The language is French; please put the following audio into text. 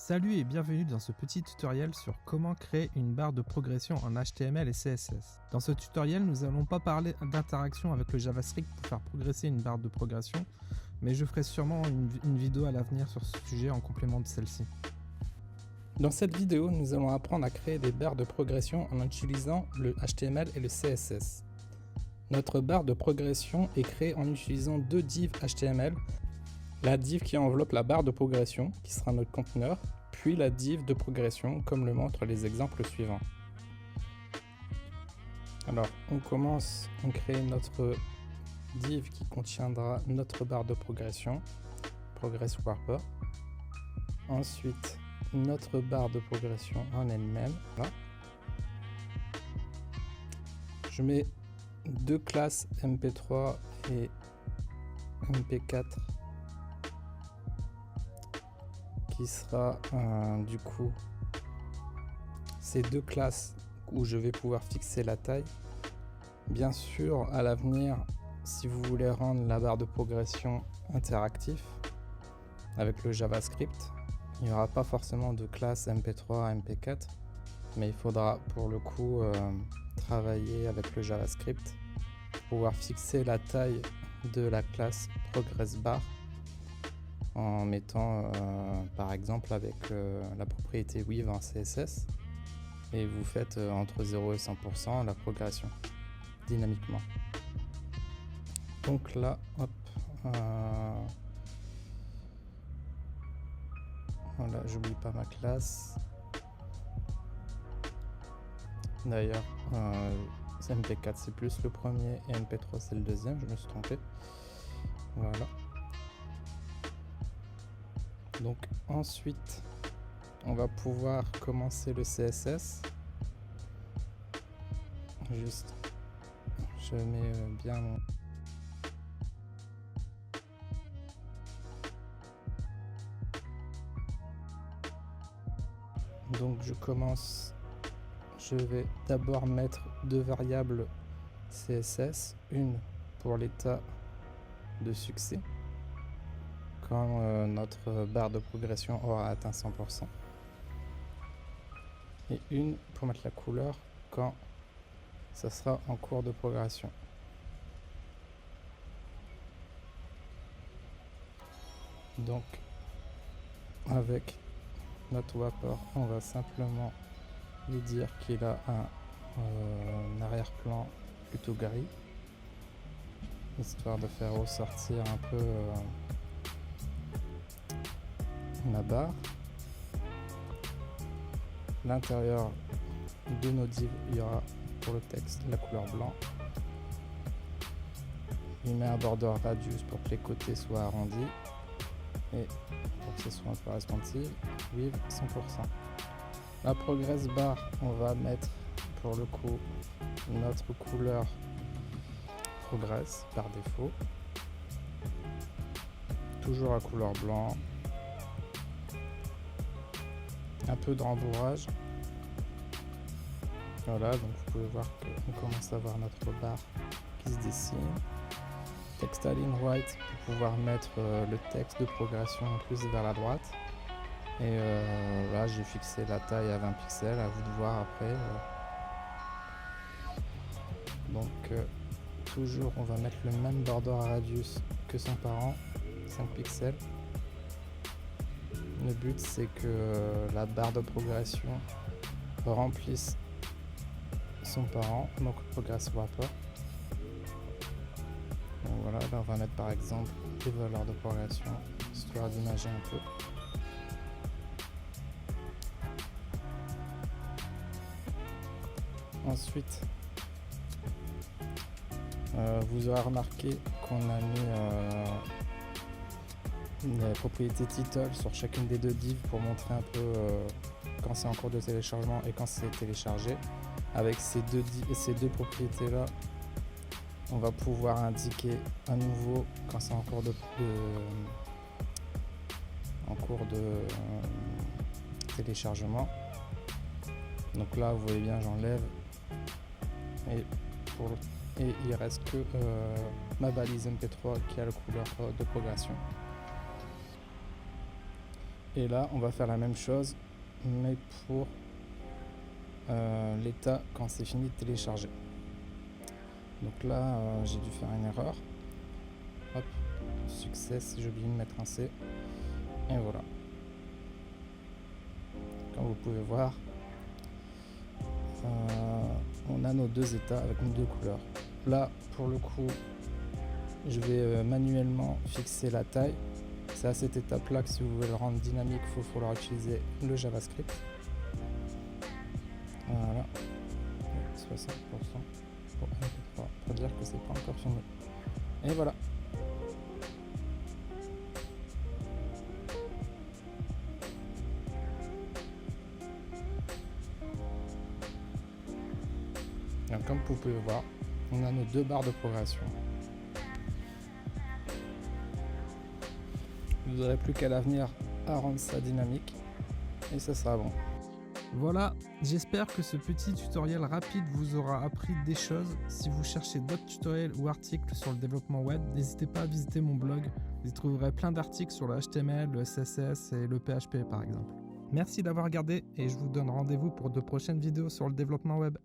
Salut et bienvenue dans ce petit tutoriel sur comment créer une barre de progression en HTML et CSS. Dans ce tutoriel, nous n'allons pas parler d'interaction avec le JavaScript pour faire progresser une barre de progression, mais je ferai sûrement une vidéo à l'avenir sur ce sujet en complément de celle-ci. Dans cette vidéo, nous allons apprendre à créer des barres de progression en utilisant le HTML et le CSS. Notre barre de progression est créée en utilisant deux divs HTML. La div qui enveloppe la barre de progression, qui sera notre conteneur, puis la div de progression, comme le montrent les exemples suivants. Alors, on crée notre div qui contiendra notre barre de progression, Progress Wrapper. Ensuite, notre barre de progression en elle-même. Voilà. Je mets deux classes MP3 et MP4 qui sera du coup ces deux classes où je vais pouvoir fixer la taille. Bien sûr, à l'avenir, si vous voulez rendre la barre de progression interactive avec le JavaScript, il n'y aura pas forcément de classe MP3 MP4, mais il faudra pour le coup travailler avec le JavaScript pour pouvoir fixer la taille de la classe ProgressBar en mettant par exemple avec la propriété with en CSS, et vous faites entre 0 et 100% la progression dynamiquement. Donc là, hop, voilà, j'oublie pas ma classe. D'ailleurs, MP4 c'est plus le premier et MP3 c'est le deuxième, je me suis trompé. Voilà. Donc ensuite, on va pouvoir commencer le CSS. Juste, je mets bien mon... Donc je vais d'abord mettre deux variables CSS, une pour l'état de succès, quand notre barre de progression aura atteint 100%, et une pour mettre la couleur quand ça sera en cours de progression. Donc avec notre wrapper, on va simplement lui dire qu'il a un arrière-plan plutôt gris, histoire de faire ressortir un peu la barre. L'intérieur de nos divs, il y aura pour le texte la couleur blanc. Il met un border radius pour que les côtés soient arrondis et pour que ce soit un peu responsive, with 100%. La progress bar, on va mettre pour le coup notre couleur progress par défaut, toujours à couleur blanc, un peu de rembourrage. Voilà, donc vous pouvez voir qu'on commence à voir notre barre qui se dessine. Text align right pour pouvoir mettre le texte de progression plus vers la droite. Et là j'ai fixé la taille à 20 pixels, à vous de voir après. Donc toujours on va mettre le même border radius que son parent, 5 pixels. Le but c'est que la barre de progression remplisse son parent, donc Progress Wrapper. Donc voilà, là on va mettre par exemple des valeurs de progression, histoire d'imager un peu. Ensuite, vous aurez remarqué qu'on a mis la propriété title sur chacune des deux divs pour montrer un peu quand c'est en cours de téléchargement et quand c'est téléchargé. Avec ces deux propriétés là, on va pouvoir indiquer à nouveau quand c'est en cours de téléchargement. Donc là vous voyez bien, j'enlève et il reste que ma balise MP3 qui a la couleur de progression. Et là, on va faire la même chose, mais pour l'état quand c'est fini de télécharger. Donc là, j'ai dû faire une erreur. Hop, succès, j'ai oublié de mettre un C. Et voilà. Comme vous pouvez voir, on a nos deux états avec nos deux couleurs. Là, pour le coup, je vais manuellement fixer la taille. C'est à cette étape-là que si vous voulez le rendre dynamique, il faut falloir utiliser le JavaScript. Voilà, 60% pour MP3, pour dire que c'est pas encore fini. Et voilà. Donc, comme vous pouvez voir, on a nos deux barres de progression. Vous n'aurez plus qu'à l'avenir à rendre ça dynamique et ça sera bon. Voilà, j'espère que ce petit tutoriel rapide vous aura appris des choses. Si vous cherchez d'autres tutoriels ou articles sur le développement web, n'hésitez pas à visiter mon blog. Vous y trouverez plein d'articles sur le HTML, le CSS et le PHP par exemple. Merci d'avoir regardé et je vous donne rendez-vous pour de prochaines vidéos sur le développement web.